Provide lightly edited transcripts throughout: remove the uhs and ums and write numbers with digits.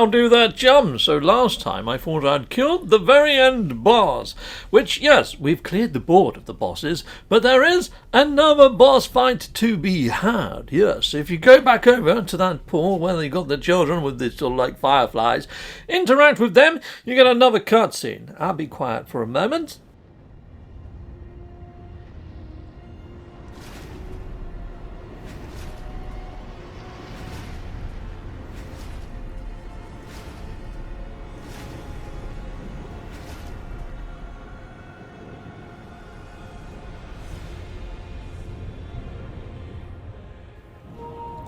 now do their Chums. So last time I thought I'd killed the very end boss, which, yes, we've cleared the board of the bosses, but there is another boss fight to be had. Yes, if you go back over to that pool where they got the children with these sort of like fireflies, interact with them, you get another cutscene. I'll be quiet for a moment.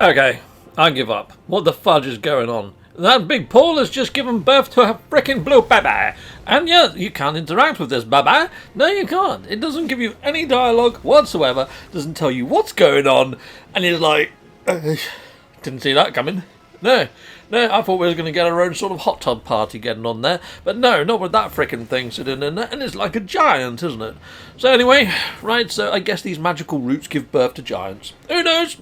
Okay, I give up. What the fudge is going on? That big Paul has just given birth to a frickin' blue baby. And yeah, you can't interact with this baby. No, you can't. It doesn't give you any dialogue whatsoever. Doesn't tell you what's going on. And it's like, didn't see that coming. No, I thought we were going to get our own sort of hot tub party getting on there. But no, not with that frickin' thing sitting in there. And it's like a giant, isn't it? So anyway, right, so I guess these magical roots give birth to giants. Who knows?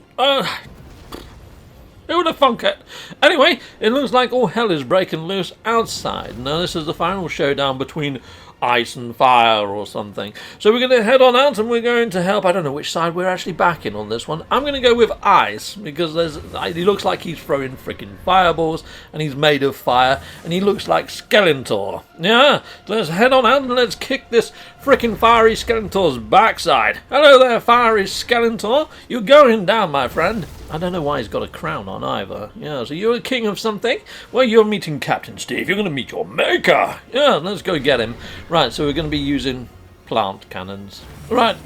Who would have thunk it? Anyway, it looks like all hell is breaking loose outside. Now this is the final showdown between ice and fire or something. So we're going to head on out and we're going to help. I don't know which side we're actually backing on this one. I'm going to go with ice because he looks like he's throwing freaking fireballs and he's made of fire and he looks like Skeletor. Yeah, let's head on out and let's kick this freaking fiery Skeletor's backside. Hello there, fiery Skeletor. You're going down, my friend. I don't know why he's got a crown on either. Yeah, so you're a king of something? Well, you're meeting Captain Steve. You're going to meet your maker. Yeah, let's go get him. Right, so we're going to be using plant cannons. Right,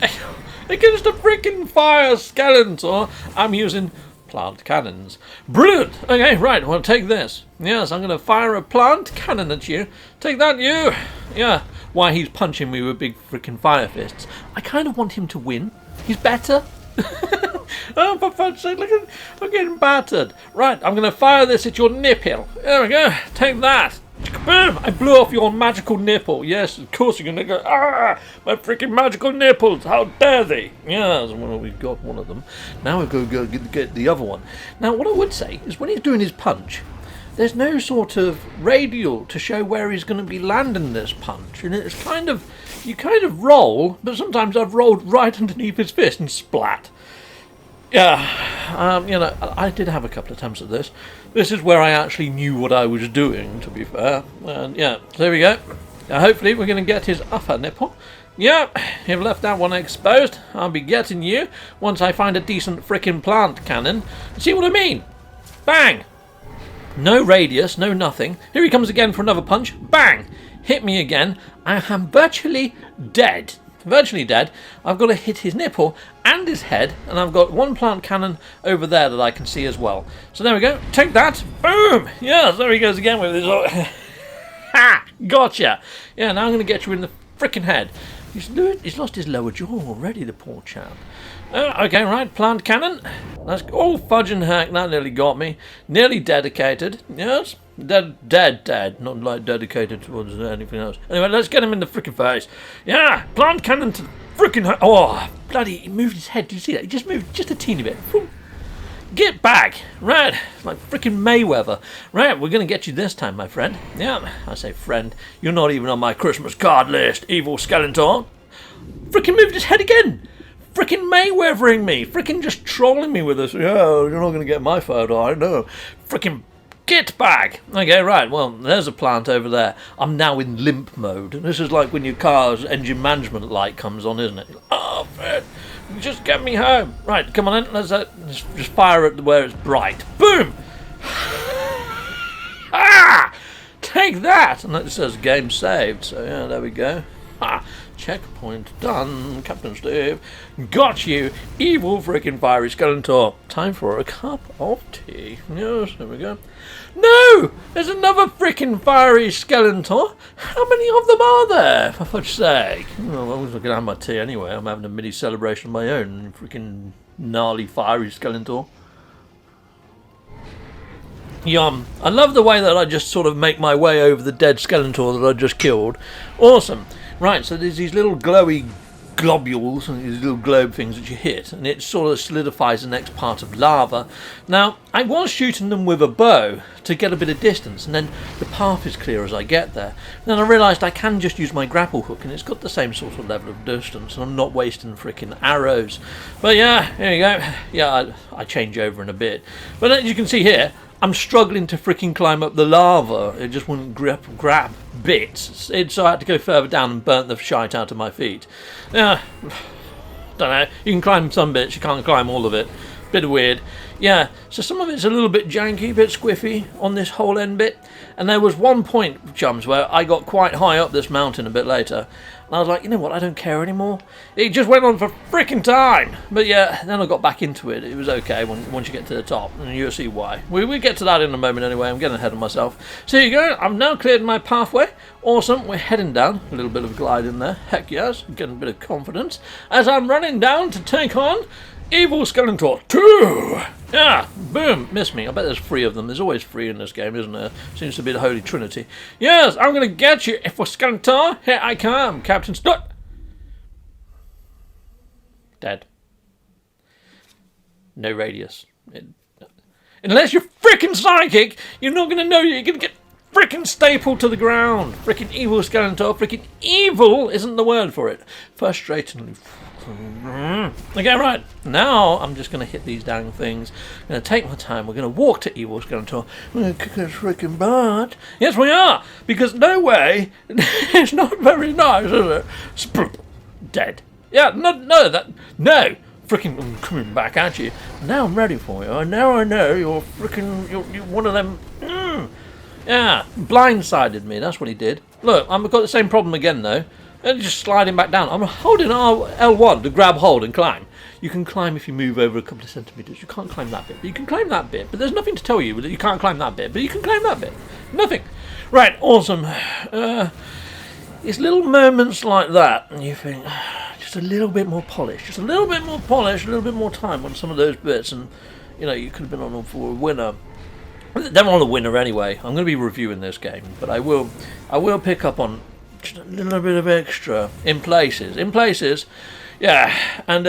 against a freaking fire Skeletor, I'm using plant cannons. Brilliant. Okay, right, well, take this. Yes, I'm going to fire a plant cannon at you. Take that, you. Yeah, why he's punching me with big freaking fire fists. I kind of want him to win. He's better. Oh, for fudge's sake, look at, I'm getting battered. Right, I'm going to fire this at your nipple. There we go. Take that. Boom! I blew off your magical nipple. Yes, of course you're going to go, ah, my freaking magical nipples. How dare they? Yeah, well, we've got one of them. Now we've got to go get the other one. Now, what I would say is when he's doing his punch, there's no sort of radial to show where he's going to be landing this punch. And it's kind of, you kind of roll, but sometimes I've rolled right underneath his fist and splat. Yeah, you know, I did have a couple of attempts at this. This is where I actually knew what I was doing, to be fair. And yeah, so there we go. Now hopefully we're going to get his upper nipple. Yeah, you've left that one exposed. I'll be getting you once I find a decent frickin' plant cannon. See what I mean? Bang! No radius, no nothing. Here he comes again for another punch. Bang! Hit me again. I am virtually dead. Virtually dead. I've got to hit his nipple and his head, and I've got one plant cannon over there that I can see as well. So there we go. Take that. Boom! Yes, there he goes again with his... Ha! Gotcha! Yeah, now I'm going to get you in the frickin' head. He's lost his lower jaw already, the poor chap. Okay, right, plant cannon. That's all fudge and heck, that nearly got me. Nearly dedicated. Yes, dead. Not like dedicated towards anything else. Anyway, let's get him in the frickin' face. Yeah, plant cannon to the frickin' oh, bloody, he moved his head. Did you see that? He just moved just a teeny bit. Get back. Right, like frickin' Mayweather. Right, we're going to get you this time, my friend. Yeah, I say friend. You're not even on my Christmas card list, evil Skeletor. Frickin' moved his head again. Frickin' Mayweathering me. Frickin' just trolling me with this. Yeah, you're not going to get my photo, I know. Frickin' get back. Okay, right, well, there's a plant over there. I'm now in limp mode. This is like when your car's engine management light comes on, isn't it? Oh, man. Just get me home. Right, come on in. Let's just fire it where it's bright. Boom! Ah! Take that! And that says game saved. So, yeah, there we go. Ha! Checkpoint done, Captain Steve. Got you, evil freaking fiery Skeletor. Time for a cup of tea. Yes, there we go. No! There's another freaking fiery Skeletor. How many of them are there, for fudge's sake? Well, I was going to have my tea anyway. I'm having a mini celebration of my own. Freaking gnarly fiery Skeletor. Yum. I love the way that I just sort of make my way over the dead Skeletor that I just killed. Awesome. Right, so there's these little glowy globules and these little globe things that you hit, and it sort of solidifies the next part of lava. Now, I was shooting them with a bow to get a bit of distance, and then the path is clear as I get there. Then I realised I can just use my grapple hook, and it's got the same sort of level of distance, and I'm not wasting freaking arrows. But yeah, here you go. Yeah, I change over in a bit. But as you can see here, I'm struggling to freaking climb up the lava. It just wouldn't grab bits. So I had to go further down and burnt the shite out of my feet. Yeah, don't know. You can climb some bits, you can't climb all of it. Bit weird. Yeah, so some of it's a little bit janky, a bit squiffy on this whole end bit. And there was one point, Chums, where I got quite high up this mountain a bit later. And I was like, you know what, I don't care anymore. It just went on for freaking time. But yeah, then I got back into it. It was okay once you get to the top. And you'll see why. We get to that in a moment anyway. I'm getting ahead of myself. So here you go. I've now cleared my pathway. Awesome. We're heading down. A little bit of glide in there. Heck yes. Getting a bit of confidence. As I'm running down to take on Evil Skeletor 2! Yeah, boom, missed me. I bet there's 3 of them. There's always 3 in this game, isn't there? Seems to be the Holy Trinity. Yes, I'm going to get you, Evil Skeletor. Here I come, Captain Stutt. Dead. No radius. Unless you're freaking psychic, you're not going to know you're going to get freaking stapled to the ground. Freaking Evil Skeletor. Freaking evil isn't the word for it. Frustratingly. Okay, right. Now I'm just going to hit these dang things. I'm going to take my time. We're going to walk to Evil Skeletor. We're going to kick his freaking butt. Yes, we are. Because no way. It's not very nice, is it? Spoop. Dead. Yeah, no. Freaking, I'm coming back at you. Now I'm ready for you. And now I know you're freaking, you're one of them. Yeah, blindsided me. That's what he did. Look, I've got the same problem again, though. And just sliding back down. I'm holding L1 to grab hold and climb. You can climb if you move over a couple of centimetres. You can't climb that bit, but you can climb that bit. But there's nothing to tell you that you can't climb that bit, but you can climb that bit. Nothing. Right, awesome. It's little moments like that, and you think, just a little bit more polish. Just a little bit more polish, a little bit more time on some of those bits, and, you know, you could have been on for a winner. They're on a winner anyway. I'm going to be reviewing this game, but I will pick up on just a little bit of extra in places, yeah. And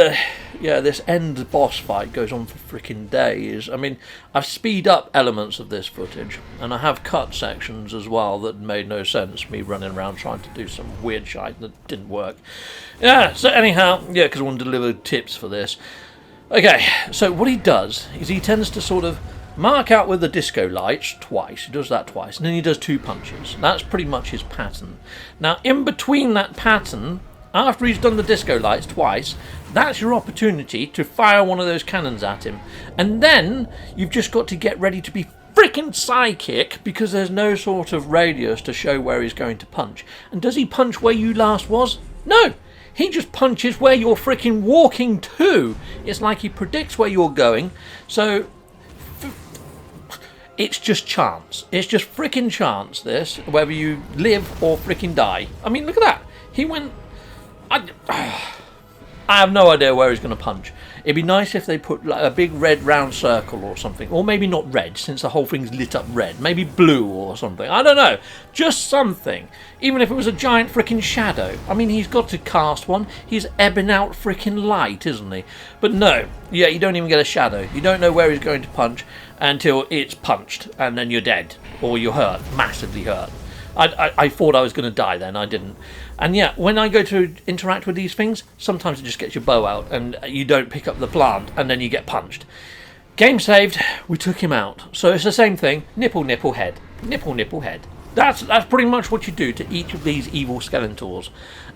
yeah, this end boss fight goes on for freaking days. I mean, I've speed up elements of this footage, and I have cut sections as well that made no sense, me running around trying to do some weird shite that didn't work. Yeah, so anyhow, yeah, because I want to deliver tips for this. Okay, so what he does is he tends to sort of mark out with the disco lights twice. He does that twice, and then he does 2 punches. That's pretty much his pattern. Now, in between that pattern, after he's done the disco lights twice, that's your opportunity to fire one of those cannons at him. And then you've just got to get ready to be freaking psychic, because there's no sort of radius to show where he's going to punch. And does he punch where you last was? No! He just punches where you're freaking walking to. It's like he predicts where you're going. So it's just chance. It's just freaking chance, this, whether you live or freaking die. I mean, look at that. He went... I have no idea where he's going to punch. It'd be nice if they put like a big red round circle or something. Or maybe not red, since the whole thing's lit up red. Maybe blue or something. I don't know. Just something. Even if it was a giant freaking shadow. I mean, he's got to cast one. He's ebbing out freaking light, isn't he? But no. Yeah, you don't even get a shadow. You don't know where he's going to punch until it's punched. And then you're dead. Or you're hurt. Massively hurt. I thought I was going to die then. I didn't. And yeah, when I go to interact with these things, sometimes it just gets your bow out and you don't pick up the plant and then you get punched. Game saved, we took him out. So it's the same thing, nipple, nipple, head. Nipple, nipple, head. That's pretty much what you do to each of these evil Skeletors.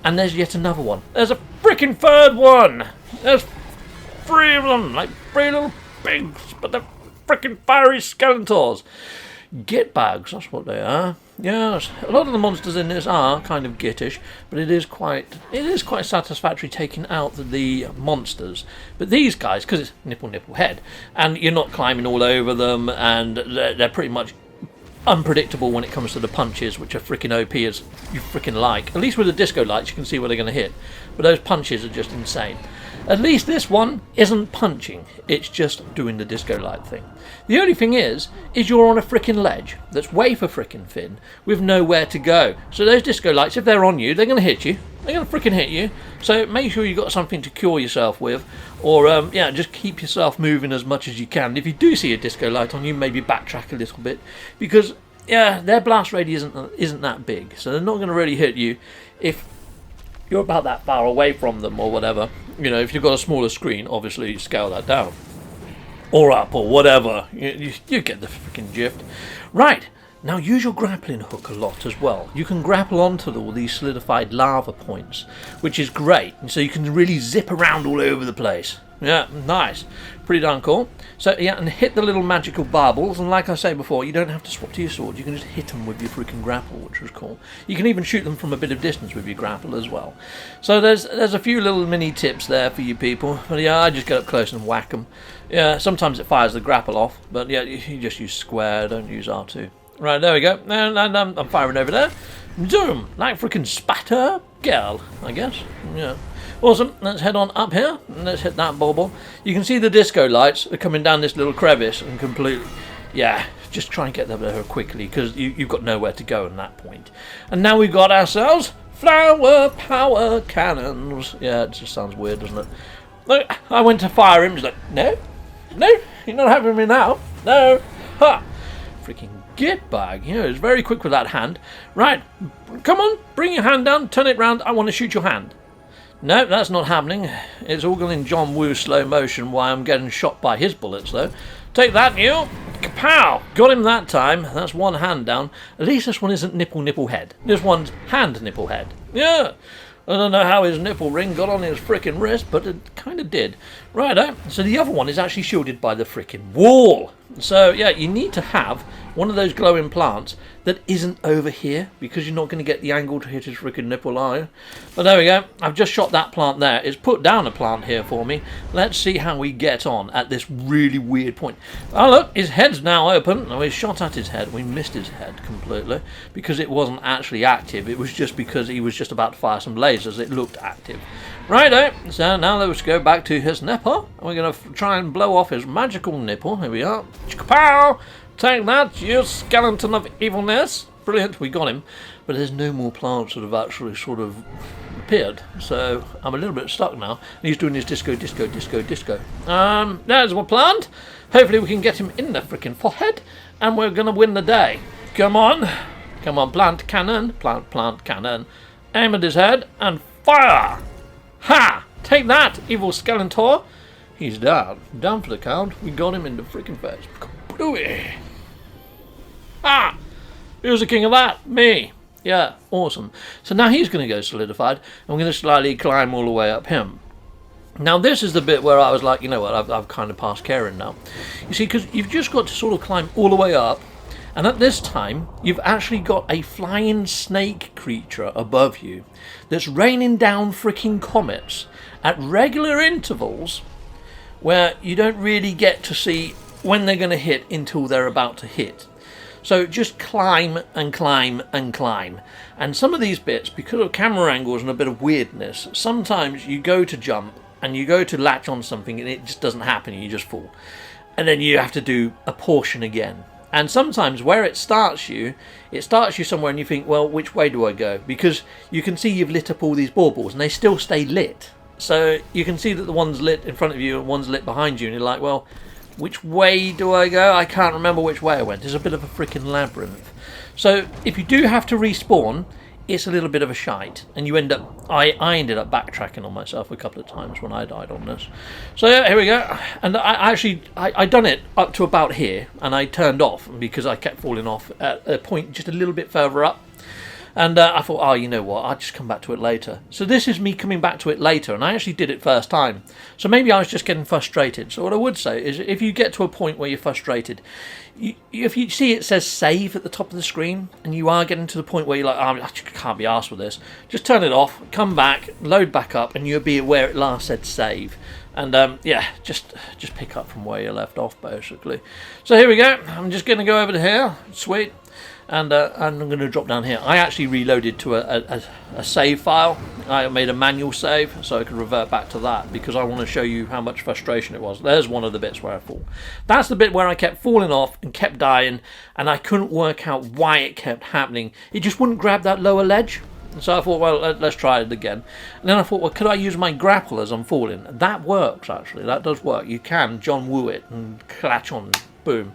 And there's yet another one. There's a freaking third one! There's 3 of them, like 3 little pigs, but they're freaking fiery Skeletors. Gitbags, that's what they are. Yes, a lot of the monsters in this are kind of gittish, but it is quite satisfactory taking out the monsters. But these guys, because it's nipple, nipple, head, and you're not climbing all over them, and they're pretty much unpredictable when it comes to the punches, which are freaking OP as you freaking like. At least with the disco lights, you can see where they're going to hit. But those punches are just insane. At least this one isn't punching, it's just doing the disco light thing. The only thing is you're on a frickin' ledge that's way for frickin' thin with nowhere to go. So those disco lights, if they're on you, they're going to hit you. they're going to freaking hit you. So make sure you've got something to cure yourself with, or yeah, just keep yourself moving as much as you can. If you do see a disco light on you, maybe backtrack a little bit, because yeah, their blast radius isn't that big, so they're not going to really hit you if you're about that far away from them or whatever. You know, if you've got a smaller screen, obviously you scale that down or up or whatever. You get the freaking gist. Right. Now use your grappling hook a lot as well. You can grapple onto all these solidified lava points, which is great. So you can really zip around all over the place. Yeah, nice. Pretty darn cool. So yeah, and hit the little magical barbels. And like I say before, you don't have to swap to your sword. You can just hit them with your freaking grapple, which was cool. You can even shoot them from a bit of distance with your grapple as well. So there's a few little mini tips there for you people. But yeah, I just get up close and whack them. Yeah, sometimes it fires the grapple off. But yeah, you just use square, don't use R2. Right, there we go. And I'm firing over there. Zoom! Like freaking spatter girl, I guess. Yeah. Awesome. Let's head on up here. And let's hit that bauble. You can see the disco lights are coming down this little crevice and completely... Yeah, just try and get them there quickly, because you've got nowhere to go at that point. And now we've got ourselves flower power cannons. Yeah, it just sounds weird, doesn't it? Look, I went to fire him. He's like, no, you're not having me now. No. Ha! Freaking get bag. You know, it's very quick with that hand. Right, come on, bring your hand down, turn it round. I want to shoot your hand. No, that's not happening. It's all going in John Woo slow motion while I'm getting shot by his bullets, though. Take that, you. Kapow! Got him that time. That's one hand down. At least this one isn't nipple head. This one's hand nipple head. Yeah. I don't know how his nipple ring got on his frickin' wrist, but it kind of did. Righto. So the other one is actually shielded by the frickin' wall. So, yeah, you need to have one of those glowing plants that isn't over here, because you're not going to get the angle to hit his frickin' nipple, are you? But there we go. I've just shot that plant there. It's put down a plant here for me. Let's see how we get on at this really weird point. Oh, look, his head's now open. We shot at his head. We missed his head completely because it wasn't actually active. It was just because he was just about to fire some lasers. It looked active. Righto. So now let's go back to his nipple. We're going to try and blow off his magical nipple. Here we are. Pow! Take that, you skeleton of evilness. Brilliant, we got him. But there's no more plants that have actually sort of appeared. So I'm a little bit stuck now. And he's doing his disco. There's one plant. Hopefully we can get him in the freaking forehead. And we're going to win the day. Come on. Come on, plant cannon. Plant cannon. Aim at his head and fire. Ha! Take that, evil skeletor. He's down. Down for the count. We got him in the freaking face. Bluey. Ah! Who's the king of that? Me. Yeah, awesome. So now he's going to go solidified, and we're going to slightly climb all the way up him. Now this is the bit where I was like, you know what, I've kind of passed caring now. You see, because you've just got to sort of climb all the way up, and at this time, you've actually got a flying snake creature above you that's raining down freaking comets at regular intervals where you don't really get to see when they're going to hit until they're about to hit. So just climb and climb and climb. And some of these bits, because of camera angles and a bit of weirdness, sometimes you go to jump and you go to latch on something and it just doesn't happen and you just fall. And then you have to do a portion again. And sometimes where it starts you somewhere and you think, well, which way do I go? Because you can see you've lit up all these baubles and they still stay lit. So you can see that the one's lit in front of you and one's lit behind you, and you're like, well, which way do I go? I can't remember which way I went. It's a bit of a freaking labyrinth. So if you do have to respawn, it's a little bit of a shite, and you end up... I ended up backtracking on myself a couple of times when I died on this. So yeah, here we go. And I done it up to about here, and I turned off because I kept falling off at a point just a little bit further up. And I thought, oh, you know what, I'll just come back to it later. So this is me coming back to it later, and I actually did it first time. So maybe I was just getting frustrated. So what I would say is, if you get to a point where you're frustrated, if you see it says save at the top of the screen, and you are getting to the point where you're like, oh, I can't be arsed with this, just turn it off, come back, load back up, and you'll be where it last said save. And yeah, just pick up from where you left off, basically. So here we go. I'm just going to go over to here. Sweet. And I'm going to drop down here. I actually reloaded to a save file. I made a manual save so I could revert back to that because I want to show you how much frustration it was. There's one of the bits where I fall. That's the bit where I kept falling off and kept dying, and I couldn't work out why it kept happening. It just wouldn't grab that lower ledge. So I thought, well, let's try it again. And then I thought, well, could I use my grapple as I'm falling? That works, actually. That does work. You can John Woo it and clutch on, boom.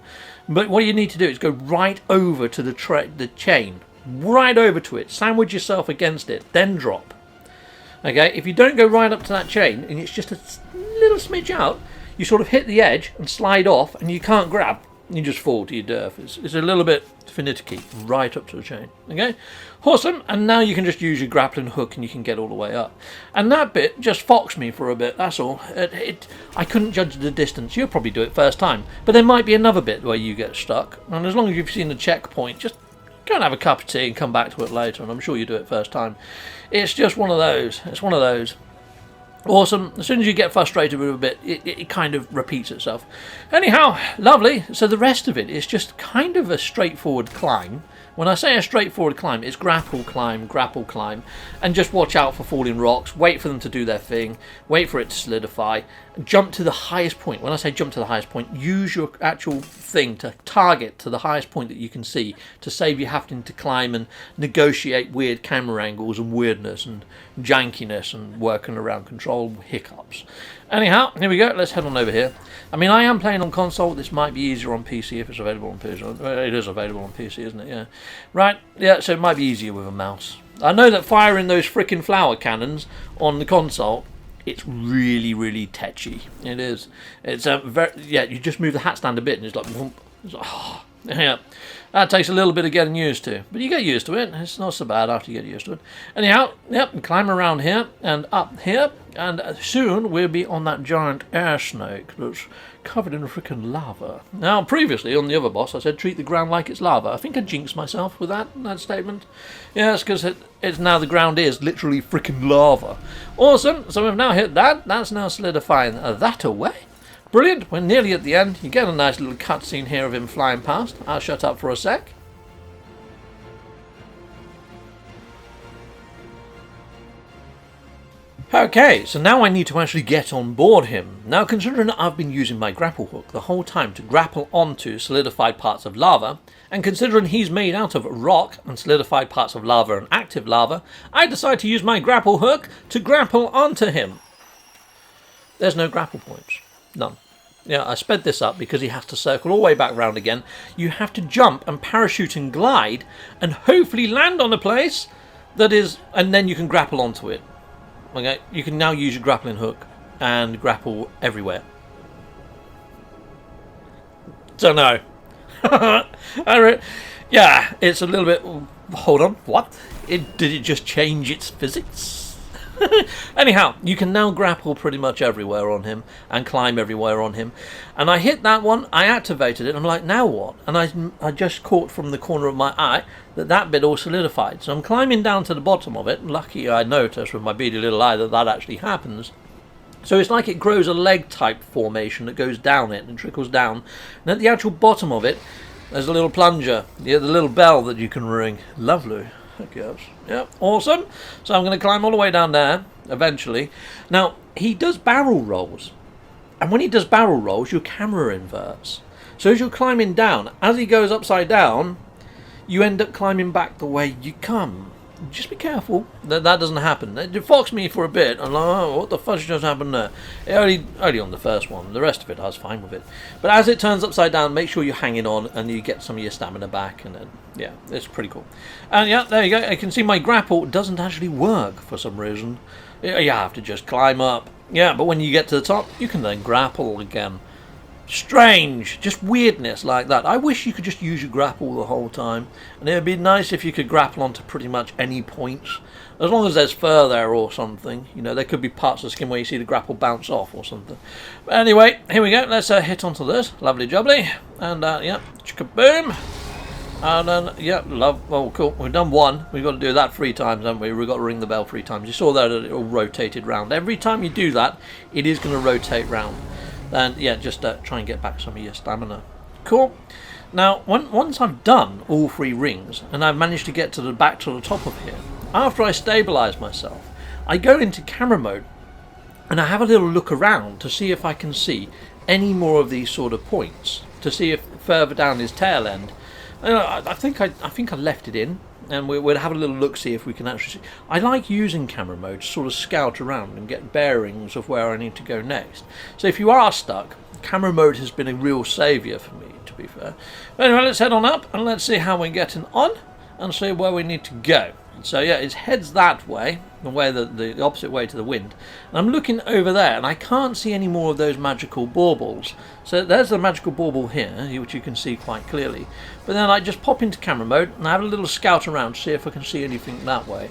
But what you need to do is go right over to the chain. Right over to it. Sandwich yourself against it. Then drop. Okay, if you don't go right up to that chain, and it's just a little smidge out, you sort of hit the edge and slide off, and you can't grab. You just fall to your death. It's a little bit finicky, right up to the chain. Okay, awesome. And now you can just use your grappling hook, and you can get all the way up. And that bit just foxed me for a bit. That's all. I couldn't judge the distance. You'll probably do it first time, but there might be another bit where you get stuck. And as long as you've seen the checkpoint, just go and have a cup of tea and come back to it later. And I'm sure you do it first time. It's just one of those. It's one of those. Awesome. As soon as you get frustrated with it a bit, it kind of repeats itself. Anyhow, lovely. So the rest of it is just kind of a straightforward climb. When I say a straightforward climb, it's grapple, climb, and just watch out for falling rocks, wait for them to do their thing, wait for it to solidify, jump to the highest point. When I say jump to the highest point, use your actual thing to target to the highest point that you can see to save you having to climb and negotiate weird camera angles and weirdness and jankiness and working around control hiccups. Anyhow, here we go. Let's head on over here. I mean, I am playing on console. This might be easier on PC if it's available on PC. It is available on PC, isn't it? Yeah. Right. Yeah, so it might be easier with a mouse. I know that firing those frickin' flower cannons on the console, it's really, really tetchy. It is. It's you just move the hat stand a bit and it's like, whoomp. It's like, oh, yeah. That takes a little bit of getting used to, but you get used to it. It's not so bad after you get used to it. Anyhow, yep, climb around here and up here, and soon we'll be on that giant air snake that's covered in freaking lava. Now, previously on the other boss, I said treat the ground like it's lava. I think I jinxed myself with that statement. Yes, because it's now the ground is literally freaking lava. Awesome. So we've now hit that. That's now solidifying that away. Brilliant, we're nearly at the end. You get a nice little cutscene here of him flying past. I'll shut up for a sec. Okay, so now I need to actually get on board him. Now, considering that I've been using my grapple hook the whole time to grapple onto solidified parts of lava, and considering he's made out of rock and solidified parts of lava and active lava, I decide to use my grapple hook to grapple onto him. There's no grapple points. None. Yeah, I sped this up because he has to circle all the way back round again. You have to jump and parachute and glide and hopefully land on a place that is, and then you can grapple onto it. Okay, you can now use your grappling hook and grapple everywhere. So no. Yeah, it's a little bit, hold on, what? Did it just change its physics? Anyhow, you can now grapple pretty much everywhere on him and climb everywhere on him. And I hit that one, I activated it, and I'm like, now what? And I just caught from the corner of my eye that bit all solidified. So I'm climbing down to the bottom of it. Lucky I noticed with my beady little eye that actually happens. So it's like it grows a leg type formation that goes down it and trickles down. And at the actual bottom of it, there's a little plunger. Yeah, the little bell that you can ring. Lovely. Yes. Yeah, awesome. So I'm going to climb all the way down there, eventually. Now, he does barrel rolls. And when he does barrel rolls, your camera inverts. So as you're climbing down, as he goes upside down, you end up climbing back the way you come. Just be careful that doesn't happen. It foxed me for a bit. I'm like, oh, what the fudge just happened there? Only on the first one. The rest of it, I was fine with it. But as it turns upside down, make sure you're hanging on and you get some of your stamina back. And then, yeah, it's pretty cool. And yeah, there you go. I can see my grapple doesn't actually work for some reason. You have to just climb up. Yeah, but when you get to the top, you can then grapple again. Strange, just weirdness like that. I wish you could just use your grapple the whole time, and it would be nice if you could grapple onto pretty much any points, as long as there's fur there or something. You know, there could be parts of the skin where you see the grapple bounce off or something. But anyway, here we go. Let's hit onto this. Lovely jubbly, and yeah, chicka-boom. And then, yeah, oh cool, we've done one. We've got to do that 3 times, haven't we? We've got to ring the bell 3 times. You saw that it all rotated round. Every time you do that, it is going to rotate round. And yeah, just try and get back some of your stamina. Cool. Now, once I've done all 3 rings, and I've managed to get back to the top of here, after I stabilise myself, I go into camera mode, and I have a little look around to see if I can see any more of these sort of points, to see if further down his tail end, I think I left it in, and we'll have a little look, see if we can actually see. I like using camera mode to sort of scout around and get bearings of where I need to go next. So if you are stuck, camera mode has been a real saviour for me, to be fair. But anyway, let's head on up and let's see how we're getting on and see where we need to go. So yeah, it heads that way, the opposite way to the wind. And I'm looking over there, and I can't see any more of those magical baubles. So there's the magical bauble here, which you can see quite clearly. But then I just pop into camera mode, and I have a little scout around to see if I can see anything that way.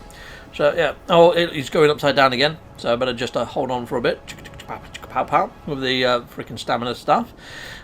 So yeah, he's going upside down again, so I better just hold on for a bit. Pow pow with the freaking stamina stuff,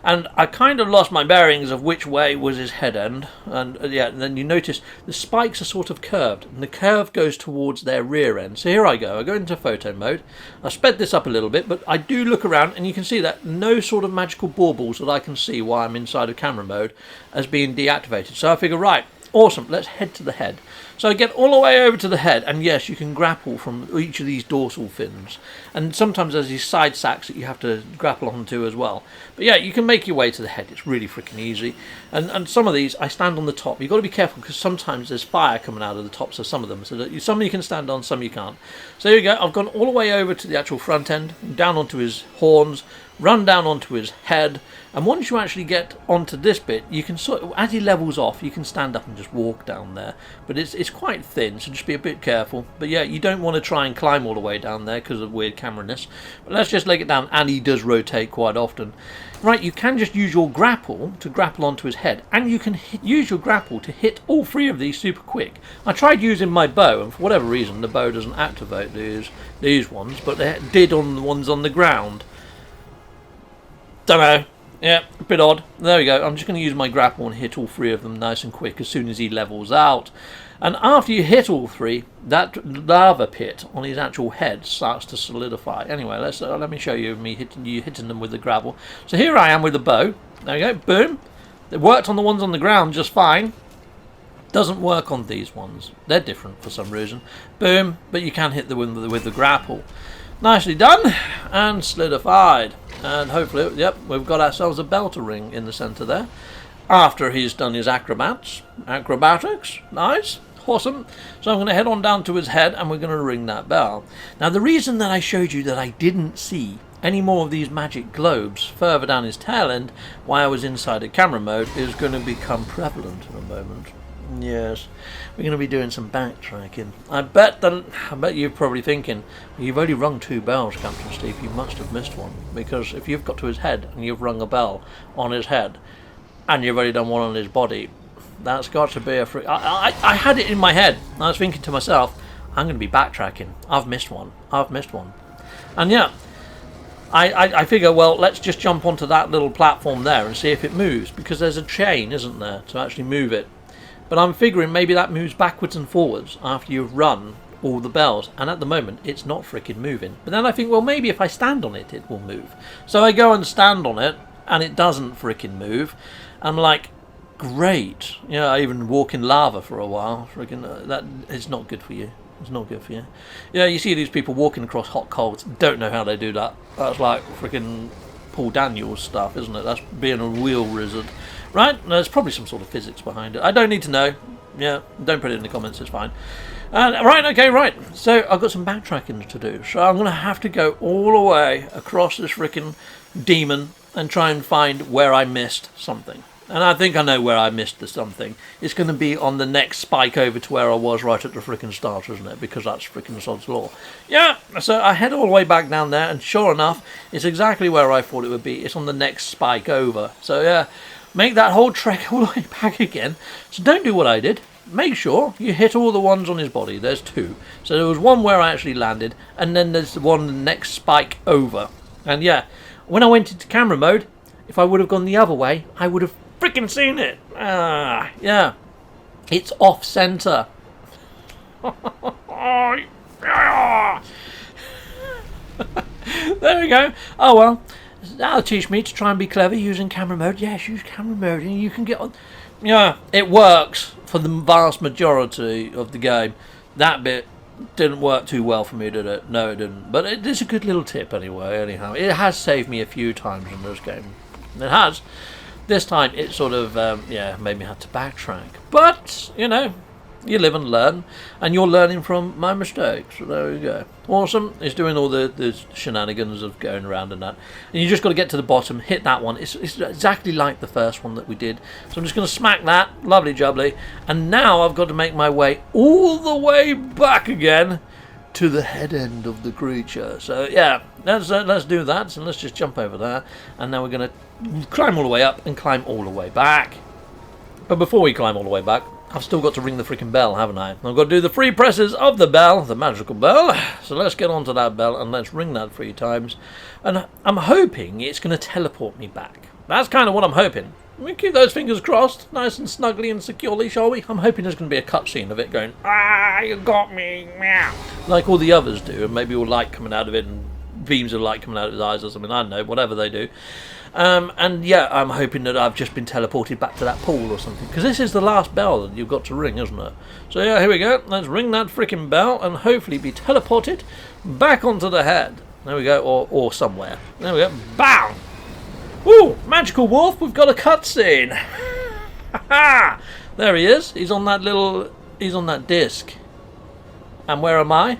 and I kind of lost my bearings of which way was his head end, and and then you notice the spikes are sort of curved, and the curve goes towards their rear end. So here I go into photo mode. I sped this up a little bit, but I do look around, and you can see that no sort of magical baubles that I can see while I'm inside of camera mode as being deactivated. So I figure, right, awesome, let's head to the head. So I get all the way over to the head, and yes, you can grapple from each of these dorsal fins. And sometimes there's these side sacks that you have to grapple onto as well. But yeah, you can make your way to the head. It's really freaking easy. And some of these, I stand on the top. You've got to be careful, because sometimes there's fire coming out of the tops of some of them. So that some you can stand on, some you can't. So here you go. I've gone all the way over to the actual front end, down onto his horns, run down onto his head, and once you actually get onto this bit, you can sort of, as he levels off, you can stand up and just walk down there. But it's quite thin, so just be a bit careful. But yeah, you don't want to try and climb all the way down there because of weird camera-ness. But let's just leg it down, and he does rotate quite often. Right, you can just use your grapple to grapple onto his head, and you can use your grapple to hit all three of these super quick. I tried using my bow, and for whatever reason, the bow doesn't activate these ones, but they did on the ones on the ground. Don't know. Yeah, a bit odd. There we go. I'm just going to use my grapple and hit all three of them nice and quick as soon as he levels out. And after you hit all three, that lava pit on his actual head starts to solidify. Anyway, let me show you me hitting them with the gravel. So here I am with the bow. There we go. Boom. It worked on the ones on the ground just fine. Doesn't work on these ones. They're different for some reason. Boom. But you can hit them with the grapple. Nicely done and solidified. And hopefully, yep, we've got ourselves a belter ring in the centre there. After he's done his acrobatics. Nice. Awesome. So I'm going to head on down to his head, and we're going to ring that bell. Now, the reason that I showed you that I didn't see any more of these magic globes further down his tail end while I was inside of camera mode is going to become prevalent in a moment. Yes, we're going to be doing some backtracking. I bet you're probably thinking, you've only rung 2 bells, Captain Steve. You must have missed one, because if you've got to his head and you've rung a bell on his head, and you've already done one on his body, that's got to be a freak. I had it in my head. I was thinking to myself, I'm going to be backtracking. I've missed one. And yeah, I figure, well, let's just jump onto that little platform there and see if it moves, because there's a chain, isn't there, to actually move it. But I'm figuring maybe that moves backwards and forwards after you've run all the bells. And at the moment, it's not frickin' moving. But then I think, well, maybe if I stand on it, it will move. So I go and stand on it, and it doesn't frickin' move. I'm like, great. You know, I even walk in lava for a while. Frickin', that is not good for you. It's not good for you. Yeah, you see these people walking across hot coals. Don't know how they do that. That's like frickin' Paul Daniels stuff, isn't it? That's being a real wizard. Right, there's probably some sort of physics behind it. I don't need to know. Yeah, don't put it in the comments, it's fine. Right. So I've got some backtracking to do. So I'm going to have to go all the way across this frickin' demon and try and find where I missed something. And I think I know where I missed the something. It's going to be on the next spike over to where I was right at the frickin' start, isn't it? Because that's frickin' Sod's Law. Yeah, so I head all the way back down there, and sure enough, it's exactly where I thought it would be. It's on the next spike over. So yeah, make that whole trek all the way back again. So don't do what I did. Make sure you hit all the ones on his body. There's 2. So there was one where I actually landed, and then there's the one the next spike over. And yeah, when I went into camera mode, if I would have gone the other way, I would have freaking seen it. Yeah, it's off center. There we go. Oh well, that'll teach me to try and be clever using camera mode. Yes, use camera mode and you can get on. Yeah, it works for the vast majority of the game. That bit didn't work too well for me, did it? No, it didn't. But it is a good little tip anyway. Anyhow, it has saved me a few times in this game. It has. This time it sort of, made me have to backtrack. But, you know, you live and learn, and you're learning from my mistakes. So there we go. Awesome. It's doing all the shenanigans of going around and that. And you just got to get to the bottom, hit that one. It's exactly like the first one that we did. So I'm just going to smack that. Lovely jubbly. And now I've got to make my way all the way back again to the head end of the creature. So yeah, let's do that. So let's just jump over there. And now we're going to climb all the way up and climb all the way back. But before we climb all the way back, I've still got to ring the freaking bell, haven't I? I've got to do the 3 presses of the bell, the magical bell. So let's get onto that bell and let's ring that 3 times. And I'm hoping it's going to teleport me back. That's kind of what I'm hoping. We keep those fingers crossed, nice and snugly and securely, shall we? I'm hoping there's going to be a cutscene of it going, "Ah, you got me, meow," like all the others do, and maybe all light coming out of it and beams of light coming out of his eyes or something. I don't know, whatever they do. And yeah, I'm hoping that I've just been teleported back to that pool or something, because this is the last bell that you've got to ring, isn't it? So yeah, here we go. Let's ring that freaking bell and hopefully be teleported back onto the head. There we go, or somewhere. There we go. Bam! Woo! Magical wolf, we've got a cutscene. Ha! There he is. He's on that disc. And where am I?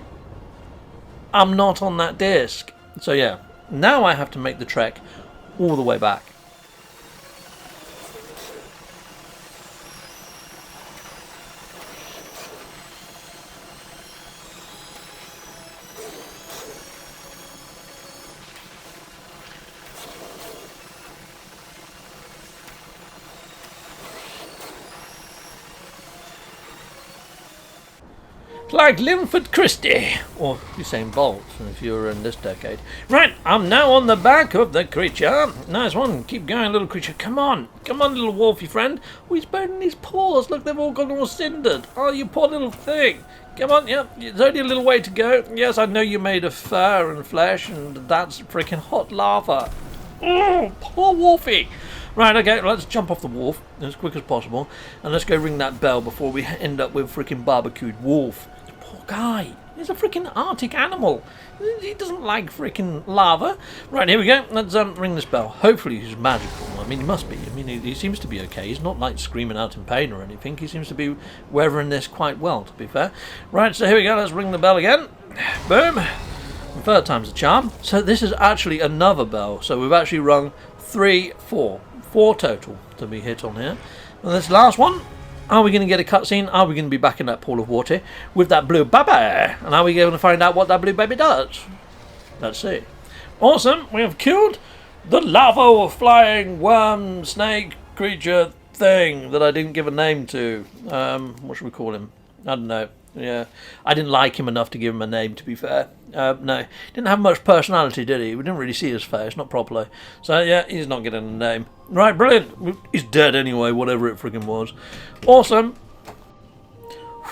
I'm not on that disc. So yeah, now I have to make the trek all the way back. Like Linford Christie, or Usain Bolt, if you were in this decade. Right, I'm now on the back of the creature. Nice one. Keep going, little creature. Come on, little wolfy friend. Oh, he's burning his paws. Look, they've all gone all cindered. Oh, you poor little thing. Come on, yep, there's only a little way to go. Yes, I know you're made of fur and flesh, and that's freaking hot lava. Oh, poor wolfie. Right, okay, let's jump off the wolf as quick as possible, and let's go ring that bell before we end up with freaking barbecued wolf. Poor guy. He's a freaking Arctic animal. He doesn't like freaking lava. Right, here we go. Let's ring this bell. Hopefully he's magical. I mean, he must be. I mean, he seems to be okay. He's not like screaming out in pain or anything. He seems to be weathering this quite well, to be fair. Right, so here we go. Let's ring the bell again. Boom. The third time's a charm. So this is actually another bell. So we've actually rung 3, 4. 4 total to be hit on here. And this last one. Are we going to get a cutscene? Are we going to be back in that pool of water with that blue baby? And are we going to find out what that blue baby does? Let's see. Awesome. We have killed the lava flying worm snake creature thing that I didn't give a name to. What should we call him? I don't know. Yeah, I didn't like him enough to give him a name, to be fair. No, didn't have much personality, did he? We didn't really see his face, not properly. So yeah, he's not getting a name. Right, brilliant. He's dead anyway, whatever it friggin' was. Awesome.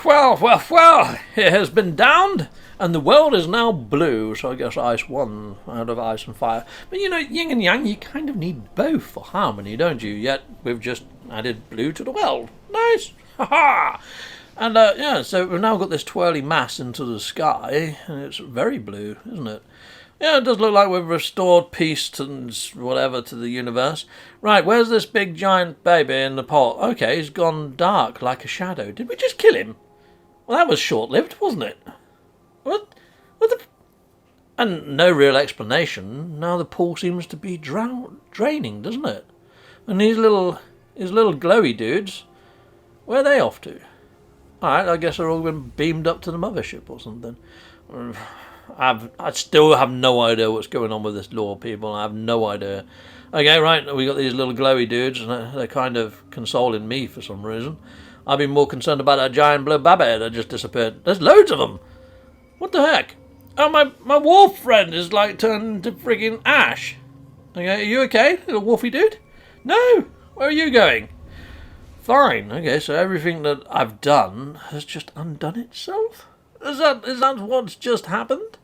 Well, it has been downed, and the world is now blue, so I guess ice won out of ice and fire. But you know, yin and yang, you kind of need both for harmony, don't you? Yet, we've just added blue to the world. Nice! Ha-ha! And yeah, so we've now got this twirly mass into the sky, and it's very blue, isn't it? Yeah, it does look like we've restored peace and whatever to the universe. Right, where's this big giant baby in the pot? Okay, he's gone dark like a shadow. Did we just kill him? Well, that was short-lived, wasn't it? What the... And no real explanation. Now the pool seems to be draining, doesn't it? And these little glowy dudes, where are they off to? Alright, I guess they're all been beamed up to the mothership or something. I still have no idea what's going on with this lore, people. I have no idea. Okay, right, we got these little glowy dudes, and they're kind of consoling me for some reason. I've been more concerned about that giant blue baby that just disappeared. There's loads of them! What the heck? Oh, my wolf friend is like turned to friggin' ash. Okay, are you okay, little wolfy dude? No! Where are you going? Fine, okay, so everything that I've done has just undone itself? Is that what's just happened?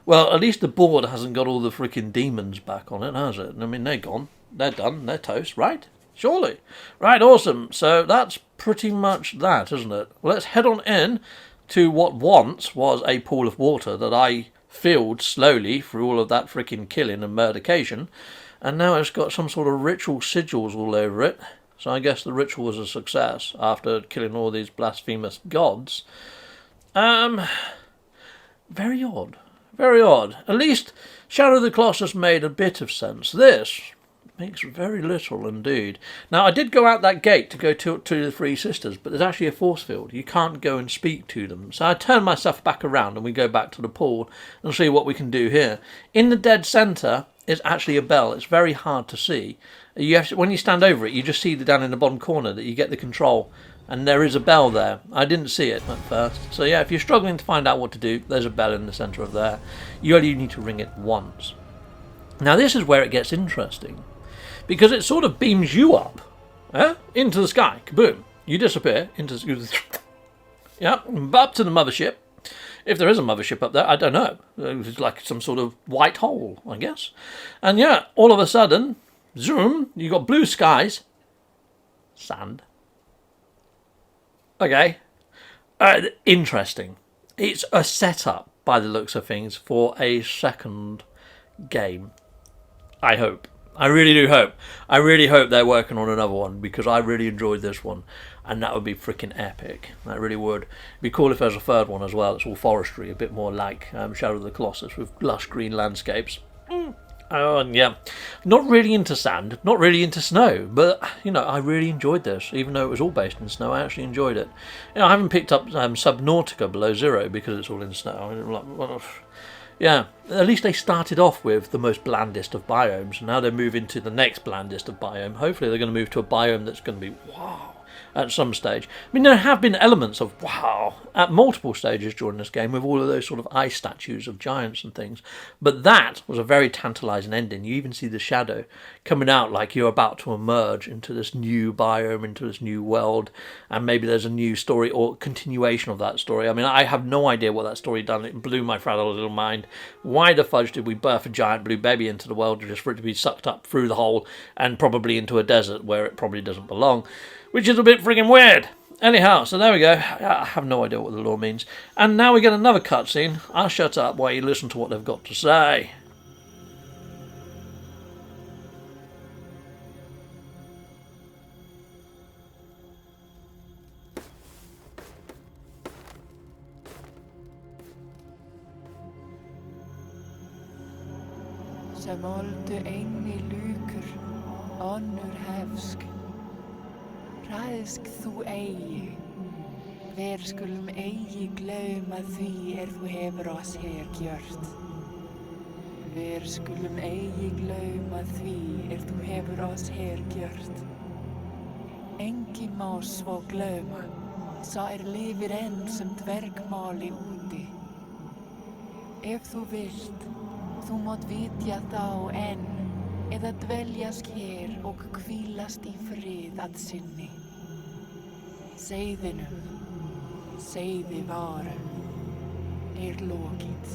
Well, at least the board hasn't got all the freaking demons back on it, has it? I mean, they're gone. They're done. They're toast, right? Surely. Right, awesome. So that's pretty much that, isn't it? Well, let's head on in to what once was a pool of water that I filled slowly through all of that freaking killing and murdercation. And now it's got some sort of ritual sigils all over it. So I guess the ritual was a success after killing all these blasphemous gods. Very odd. Very odd. At least Shadow of the Colossus made a bit of sense. This makes very little indeed. Now, I did go out that gate to go to the Three Sisters, but there's actually a force field. You can't go and speak to them. So I turn myself back around and we go back to the pool and see what we can do here. In the dead centre is actually a bell. It's very hard to see. You have to, when you stand over it, you just see down in the bottom corner that you get the control. And there is a bell there. I didn't see it at first. So yeah, if you're struggling to find out what to do, there's a bell in the centre of there. You only need to ring it once. Now this is where it gets interesting. Because it sort of beams you up. Into the sky. Kaboom. You disappear. Yeah, up to the mothership. If there is a mothership up there, I don't know. It's like some sort of white hole, I guess. And yeah, all of a sudden, zoom, you got blue skies. Sand. Okay. Interesting. It's a setup, by the looks of things, for a second game. I hope. I really do hope. I really hope they're working on another one, because I really enjoyed this one. And that would be freaking epic. That really would. It'd be cool if there's a third one as well. It's all forestry, a bit more like Shadow of the Colossus, with lush green landscapes. And yeah, not really into sand, not really into snow, but, you know, I really enjoyed this. Even though it was all based in snow, I actually enjoyed it. You know, I haven't picked up Subnautica Below Zero because it's all in snow. I mean, like, well, yeah, at least they started off with the most blandest of biomes, and now they move into the next blandest of biome. Hopefully they're going to move to a biome that's going to be, wow, at some stage. I mean, there have been elements of wow at multiple stages during this game with all of those sort of ice statues of giants and things. But that was a very tantalising ending. You even see the shadow coming out like you're about to emerge into this new biome, into this new world, and maybe there's a new story or continuation of that story. I mean, I have no idea what that story done. It blew my fragile little mind. Why the fudge did we birth a giant blue baby into the world just for it to be sucked up through the hole and probably into a desert where it probably doesn't belong? Which is a bit friggin' weird. Anyhow, so there we go. I have no idea what the law means. And now we get another cutscene. I'll shut up while you listen to what they've got to say. Sem oldu einni lukur, önnur hefsk. Ræðsk þú eigi, ver skulum eigi glauma því þú hefur oss hér gjört. Ver skulum eigi glauma því þú hefur oss hér gjört. Engi má svo glauma, sá lifir enn sem dvergmáli úti. Ef þú vilt, þú mátt vitja þá enn, eða dveljast hér og hvílast í frið að sinni. Seiðinum, seiði varum, lokið.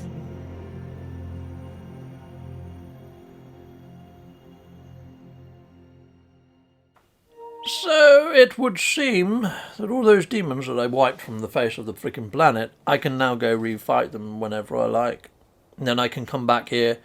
So it would seem that all those demons that I wiped from the face of the freaking planet, I can now go refight them whenever I like. And then I can come back here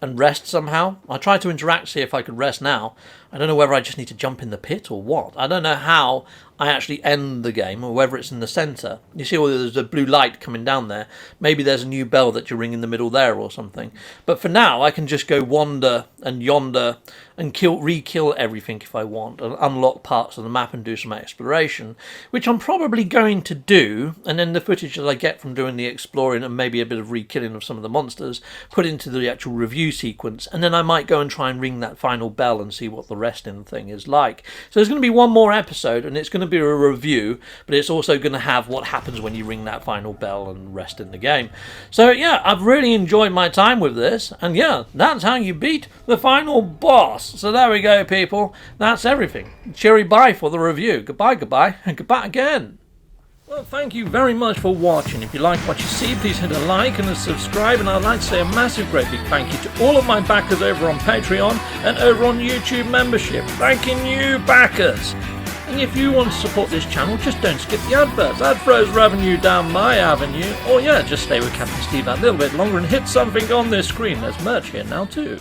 and rest somehow. I tried to interact, see if I could rest now. I don't know whether I just need to jump in the pit or what. I don't know how I actually end the game, or whether it's in the centre. You see, well, there's a blue light coming down there. Maybe there's a new bell that you ring in the middle there or something. But for now, I can just go wander and yonder and re-kill everything if I want, and unlock parts of the map and do some exploration, which I'm probably going to do, and then the footage that I get from doing the exploring and maybe a bit of re-killing of some of the monsters, put into the actual review sequence, and then I might go and try and ring that final bell and see what the resting thing is like. So there's going to be one more episode, and it's going to be a review, but it's also going to have what happens when you ring that final bell and rest in the game. So yeah, I've really enjoyed my time with this, and yeah, that's how you beat the final boss. So there we go, people. That's everything. Cheery bye for the review. Goodbye, goodbye, and goodbye again. Well, thank you very much for watching. If you like what you see, please hit a like and a subscribe, and I'd like to say a massive, great big thank you to all of my backers over on Patreon and over on YouTube membership. Thanking you, backers. And if you want to support this channel, just don't skip the adverts. That throws revenue down my avenue. Or yeah, just stay with Captain Steve that little bit longer and hit something on this screen. There's merch here now too.